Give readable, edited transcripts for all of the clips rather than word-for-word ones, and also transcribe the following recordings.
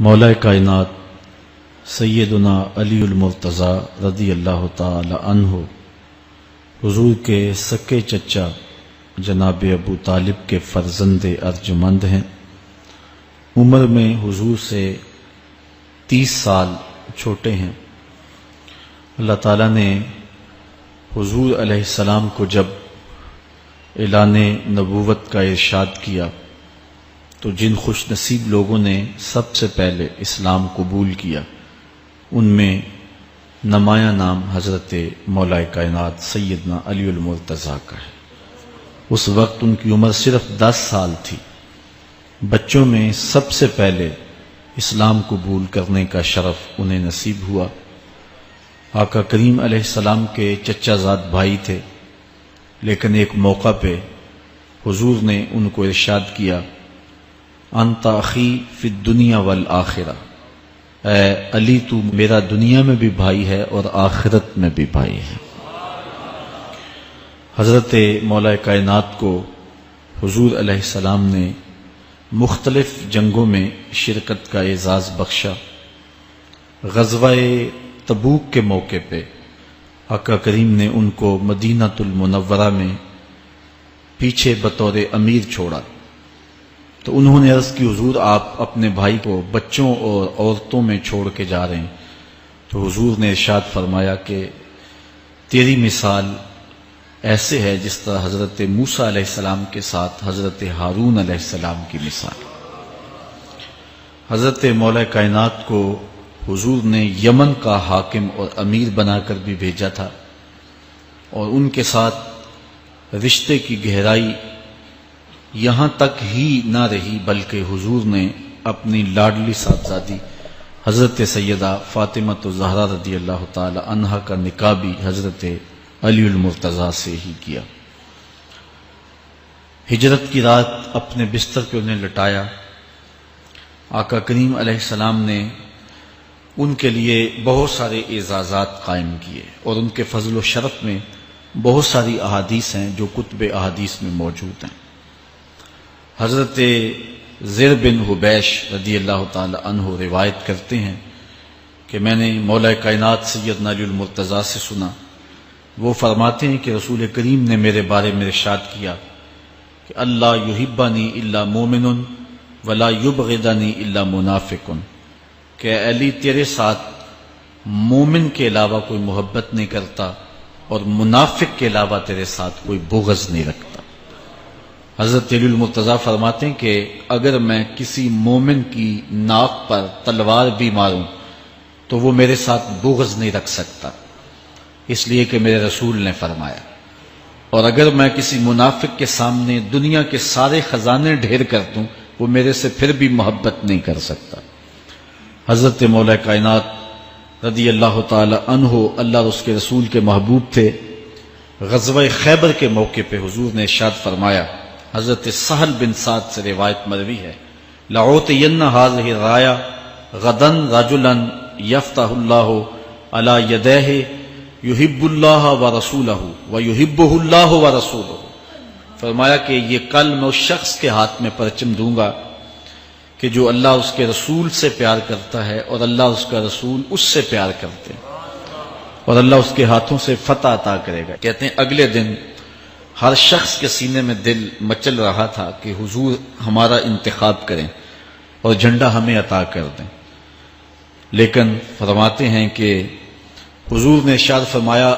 مولا کائنات سیدنا علی المرتضیٰ رضی اللہ تعالی عنہ حضور کے سکے چچا جناب ابو طالب کے فرزند ارجمند ہیں۔ عمر میں حضور سے 30 سال چھوٹے ہیں۔ اللہ تعالیٰ نے حضور علیہ السلام کو جب اعلان نبوت کا ارشاد کیا تو جن خوش نصیب لوگوں نے سب سے پہلے اسلام قبول کیا ان میں نمایاں نام حضرت مولا کائنات سیدنا علی المرتضیٰ کا ہے۔ اس وقت ان کی عمر صرف 10 سال تھی۔ بچوں میں سب سے پہلے اسلام قبول کرنے کا شرف انہیں نصیب ہوا۔ آقا کریم علیہ السلام کے چچا زاد بھائی تھے، لیکن ایک موقع پہ حضور نے ان کو ارشاد کیا، انت اخی فی الدنیا والآخرہ، اے علی تو میرا دنیا میں بھی بھائی ہے اور آخرت میں بھی بھائی ہے۔ حضرت مولا کائنات کو حضور علیہ السلام نے مختلف جنگوں میں شرکت کا اعزاز بخشا۔ غزوہ تبوک کے موقع پہ آقا کریم نے ان کو مدینہ المنورہ میں پیچھے بطور امیر چھوڑا تو انہوں نے عرض کی، حضور آپ اپنے بھائی کو بچوں اور عورتوں میں چھوڑ کے جا رہے ہیں۔ تو حضور نے ارشاد فرمایا کہ تیری مثال ایسے ہے جس طرح حضرت موسیٰ علیہ السلام کے ساتھ حضرت ہارون علیہ السلام کی مثال۔ حضرت مولا کائنات کو حضور نے یمن کا حاکم اور امیر بنا کر بھی بھیجا تھا، اور ان کے ساتھ رشتے کی گہرائی یہاں تک ہی نہ رہی بلکہ حضور نے اپنی لاڈلی صاحبزادی حضرت سیدہ فاطمہ الزہرا رضی اللہ تعالی عنہا کا نکاح بھی حضرت علی المرتضیٰ سے ہی کیا۔ ہجرت کی رات اپنے بستر پہ انہیں لٹایا۔ آقا کریم علیہ السلام نے ان کے لیے بہت سارے اعزازات قائم کیے، اور ان کے فضل و شرف میں بہت ساری احادیث ہیں جو کتب احادیث میں موجود ہیں۔ حضرت زر بن حبیش رضی اللہ تعالی عنہ روایت کرتے ہیں کہ میں نے مولا کائنات سیدنا علی المرتضیٰ سے سنا، وہ فرماتے ہیں کہ رسول کریم نے میرے بارے میں ارشاد کیا کہ اللہ یحبنی الا مومن ولا یبغضنی الا منافق، کہ علی تیرے ساتھ مومن کے علاوہ کوئی محبت نہیں کرتا اور منافق کے علاوہ تیرے ساتھ کوئی بغض نہیں رکھتا۔ حضرت علی المرتضیٰ فرماتے ہیں کہ اگر میں کسی مومن کی ناک پر تلوار بھی ماروں تو وہ میرے ساتھ بغض نہیں رکھ سکتا، اس لیے کہ میرے رسول نے فرمایا، اور اگر میں کسی منافق کے سامنے دنیا کے سارے خزانے ڈھیر کر دوں وہ میرے سے پھر بھی محبت نہیں کر سکتا۔ حضرت مولا کائنات رضی اللہ تعالی عنہ اللہ اور اس کے رسول کے محبوب تھے۔ غزوہ خیبر کے موقع پہ حضور نے ارشاد فرمایا، حضرت سہل بن سعد سے روایت مروی ہے، لَأُعْطِيَنَّ هَذِهِ الرَّايَةَ غَدًا رَجُلًا يَفْتَحُ اللَّهُ عَلَى يَدَيْهِ يُحِبُّ اللَّهَ وَرَسُولَهُ وَيُحِبُّهُ اللَّهُ وَرَسُولُهُ۔ فرمایا کہ یہ کل میں اس شخص کے ہاتھ میں پرچم دوں گا کہ جو اللہ اس کے رسول سے پیار کرتا ہے اور اللہ اس کا رسول اس سے پیار کرتے ہیں، اور اللہ اس کے ہاتھوں سے فتح عطا کرے گا۔ کہتے ہیں اگلے دن ہر شخص کے سینے میں دل مچل رہا تھا کہ حضور ہمارا انتخاب کریں اور جھنڈا ہمیں عطا کر دیں، لیکن فرماتے ہیں کہ حضور نے ارشاد فرمایا،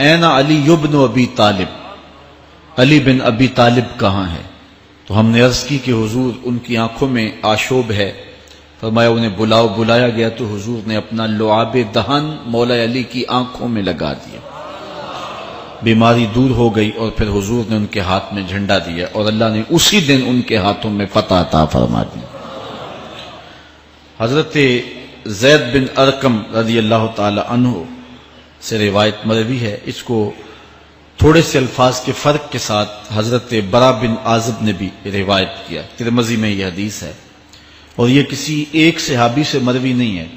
این علی بن ابی طالب، علی بن ابی طالب کہاں ہے؟ تو ہم نے عرض کی کہ حضور ان کی آنکھوں میں آشوب ہے۔ فرمایا انہیں بلاؤ۔ بلایا گیا تو حضور نے اپنا لعاب دہن مولا علی کی آنکھوں میں لگا دیا، بیماری دور ہو گئی، اور پھر حضور نے ان کے ہاتھ میں جھنڈا دیا اور اللہ نے اسی دن ان کے ہاتھوں میں فتح عطا فرما دی۔ حضرت زید بن ارقم رضی اللہ تعالی عنہ سے روایت مروی ہے، اس کو تھوڑے سے الفاظ کے فرق کے ساتھ حضرت برا بن عازب نے بھی روایت کیا۔ ترمذی میں یہ حدیث ہے، اور یہ کسی ایک صحابی سے مروی نہیں ہے،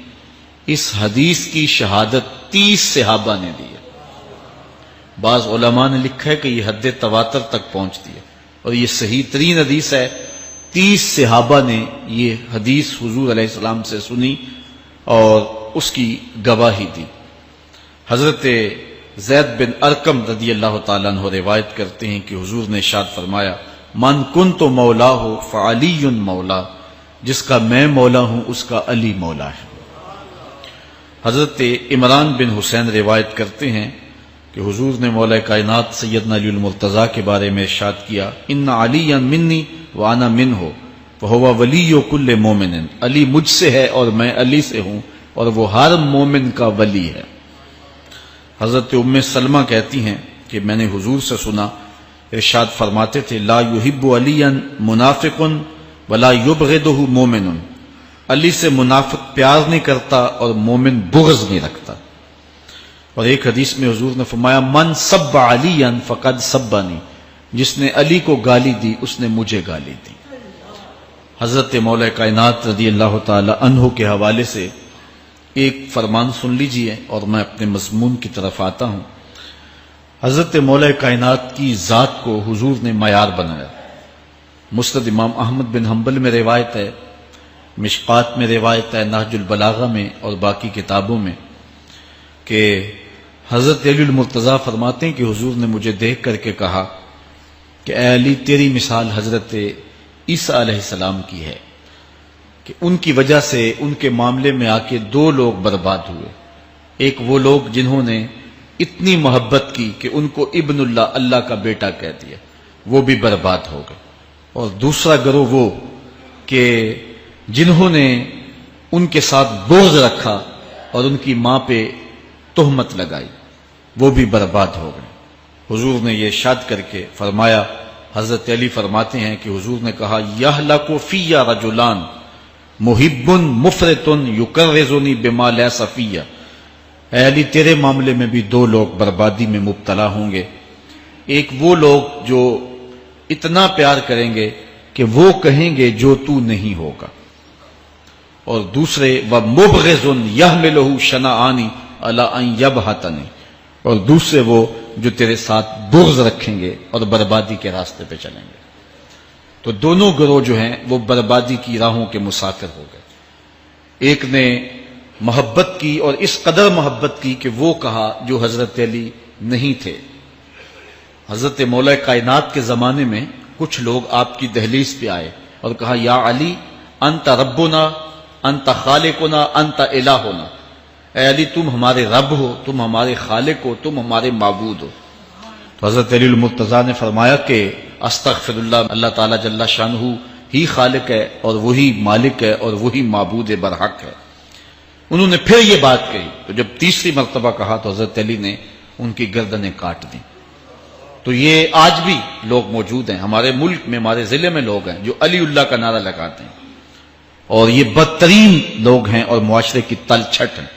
اس حدیث کی شہادت 30 صحابہ نے دی ہے۔ بعض علماء نے لکھا ہے کہ یہ حد تواتر تک پہنچتی ہے، اور یہ صحیح ترین حدیث ہے، 30 صحابہ نے یہ حدیث حضور علیہ السلام سے سنی اور اس کی گواہی دی۔ حضرت زید بن ارقم رضی اللہ تعالیٰ عنہ روایت کرتے ہیں کہ حضور نے ارشاد فرمایا من کنت مولا ہو فعلی مولا، جس کا میں مولا ہوں اس کا علی مولا ہے۔ حضرت عمران بن حسین روایت کرتے ہیں کہ حضور نے مولا کائنات سیدنا علی المرتضیٰ کے بارے میں ارشاد کیا ان علی منی وانا منہ فہو ولی کل مومن، علی مجھ سے ہے اور میں علی سے ہوں اور وہ ہر مومن کا ولی ہے۔ حضرت ام سلمہ کہتی ہیں کہ میں نے حضور سے سنا ارشاد فرماتے تھے لا یحب علی منافق ولا یبغضہ مومن، علی سے منافق پیار نہیں کرتا اور مومن بغض نہیں رکھتا۔ اور ایک حدیث میں حضور نے فرمایا من سب علی فقد سبنی، جس نے علی کو گالی دی اس نے مجھے گالی دی۔ حضرت مولا کائنات رضی اللہ تعالی عنہ کے حوالے سے ایک فرمان سن لیجئے اور میں اپنے مضمون کی طرف آتا ہوں۔ حضرت مولا کائنات کی ذات کو حضور نے معیار بنایا۔ مسند امام احمد بن حنبل میں روایت ہے، مشقات میں روایت ہے، نہج البلاغہ میں اور باقی کتابوں میں کہ حضرت علی المرتضیٰ فرماتے ہیں کہ حضور نے مجھے دیکھ کر کے کہا کہ اے علی تیری مثال حضرت عیسیٰ علیہ السلام کی ہے کہ ان کی وجہ سے ان کے معاملے میں آ کے 2 لوگ برباد ہوئے۔ ایک وہ لوگ جنہوں نے اتنی محبت کی کہ ان کو ابن اللہ، اللہ کا بیٹا کہہ دیا، وہ بھی برباد ہو گئے، اور دوسرا گروہ وہ کہ جنہوں نے ان کے ساتھ بغض رکھا اور ان کی ماں پہ تہمت لگائی، وہ بھی برباد ہو گئے۔ حضور نے یہ ارشاد کر کے فرمایا، حضرت علی فرماتے ہیں کہ حضور نے کہا یہلک فی رجلان محب مفرط یکرزنی بما لیس فی، اے علی تیرے معاملے میں بھی 2 لوگ بربادی میں مبتلا ہوں گے۔ ایک وہ لوگ جو اتنا پیار کریں گے کہ وہ کہیں گے جو تو نہیں ہوگا، اور دوسرے ومبغض یحملہ شنآنی علی ان یبہتنی، اور دوسرے وہ جو تیرے ساتھ بغض رکھیں گے اور بربادی کے راستے پہ چلیں گے۔ تو دونوں گروہ جو ہیں وہ بربادی کی راہوں کے مسافر ہو گئے۔ ایک نے محبت کی اور اس قدر محبت کی کہ وہ کہا جو حضرت علی نہیں تھے۔ حضرت مولا کائنات کے زمانے میں کچھ لوگ آپ کی دہلیز پہ آئے اور کہا یا علی انت ربنا انت خالقنا انت الہنا، اے علی تم ہمارے رب ہو، تم ہمارے خالق ہو، تم ہمارے معبود ہو۔ تو حضرت علی المرتضیٰ نے فرمایا کہ استغفر اللہ، اللہ تعالیٰ جل شانہ ہی خالق ہے اور وہی مالک ہے اور وہی معبود برحق ہے۔ انہوں نے پھر یہ بات کہی، تو جب تیسری مرتبہ کہا تو حضرت علی نے ان کی گردنیں کاٹ دیں۔ تو یہ آج بھی لوگ موجود ہیں ہمارے ملک میں، ہمارے ضلع میں لوگ ہیں جو علی اللہ کا نعرہ لگاتے ہیں، اور یہ بدترین لوگ ہیں اور معاشرے کی تل چھٹ ہیں،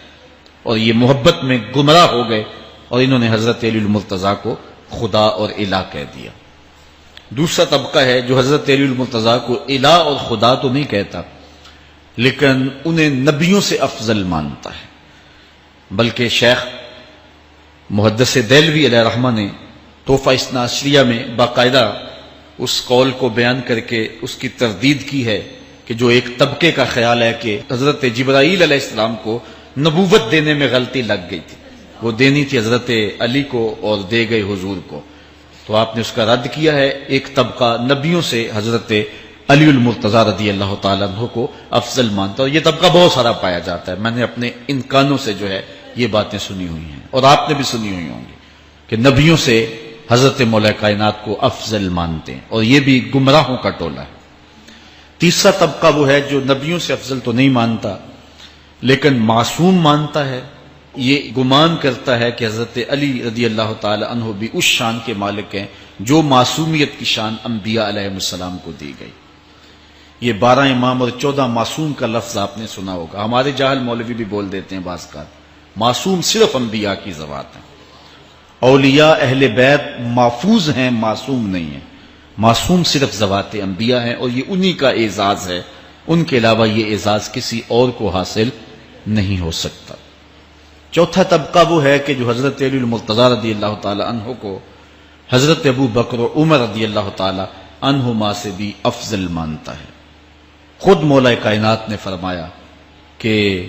اور یہ محبت میں گمراہ ہو گئے اور انہوں نے حضرت علی المرتضیٰ کو خدا اور الہ کہہ دیا۔ دوسرا طبقہ ہے جو حضرت علی المرتضیٰ کو الہ اور خدا تو نہیں کہتا، لیکن انہیں نبیوں سے افضل مانتا ہے۔ بلکہ شیخ محدث دہلوی علیہ رحمہ نے تحفہ اثنا عشریہ میں باقاعدہ اس قول کو بیان کر کے اس کی تردید کی ہے کہ جو ایک طبقے کا خیال ہے کہ حضرت جبرائیل علیہ السلام کو نبوت دینے میں غلطی لگ گئی تھی، وہ دینی تھی حضرت علی کو اور دے گئے حضور کو، تو آپ نے اس کا رد کیا ہے۔ ایک طبقہ نبیوں سے حضرت علی المرتضیٰ رضی اللہ تعالیٰ عنہ کو افضل مانتا ہے، اور یہ طبقہ بہت سارا پایا جاتا ہے۔ میں نے اپنے ان کانوں سے جو ہے یہ باتیں سنی ہوئی ہیں اور آپ نے بھی سنی ہوئی ہوں گی کہ نبیوں سے حضرت مولا کائنات کو افضل مانتے ہیں، اور یہ بھی گمراہوں کا ٹولہ ہے۔ تیسرا طبقہ وہ ہے جو نبیوں سے افضل تو نہیں مانتا لیکن معصوم مانتا ہے، یہ گمان کرتا ہے کہ حضرت علی رضی اللہ تعالی عنہ بھی اس شان کے مالک ہیں جو معصومیت کی شان انبیاء علیہ السلام کو دی گئی۔ یہ 12 امام اور 14 معصوم کا لفظ آپ نے سنا ہوگا، ہمارے جاہل مولوی بھی بول دیتے ہیں بعض کا، معصوم صرف انبیاء کی ذوات ہیں۔ اولیاء اہل بیت محفوظ ہیں، معصوم نہیں ہیں، معصوم صرف ذوات انبیاء ہیں، اور یہ انہی کا اعزاز ہے، ان کے علاوہ یہ اعزاز کسی اور کو حاصل نہیں ہو سکتا۔ چوتھا طبقہ وہ ہے کہ جو حضرت علی المرتضیٰ رضی اللہ تعالی عنہ کو حضرت ابو بکر و عمر رضی اللہ تعالی عنہما سے بھی افضل مانتا ہے۔ خود مولا کائنات نے فرمایا کہ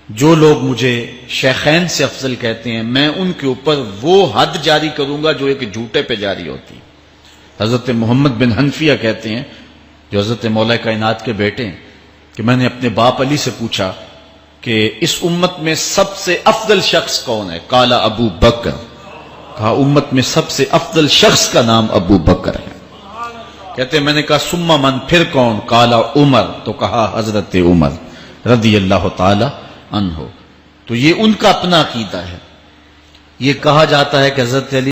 جو لوگ مجھے شیخین سے افضل کہتے ہیں میں ان کے اوپر وہ حد جاری کروں گا جو ایک جھوٹے پہ جاری ہوتی۔ حضرت محمد بن حنفیہ کہتے ہیں جو حضرت مولا کائنات کے بیٹے ہیں کہ میں نے اپنے باپ علی سے پوچھا کہ اس امت میں سب سے افضل شخص کون ہے؟ قال ابو بکر، کہا امت میں سب سے افضل شخص کا نام ابو بکر ہے۔ کہتے ہیں میں نے کہا ثم من، پھر کون؟ قال عمر، تو کہا حضرت عمر رضی اللہ تعالی عنہ۔ تو یہ ان کا اپنا عقیدہ ہے۔ یہ کہا جاتا ہے کہ حضرت علی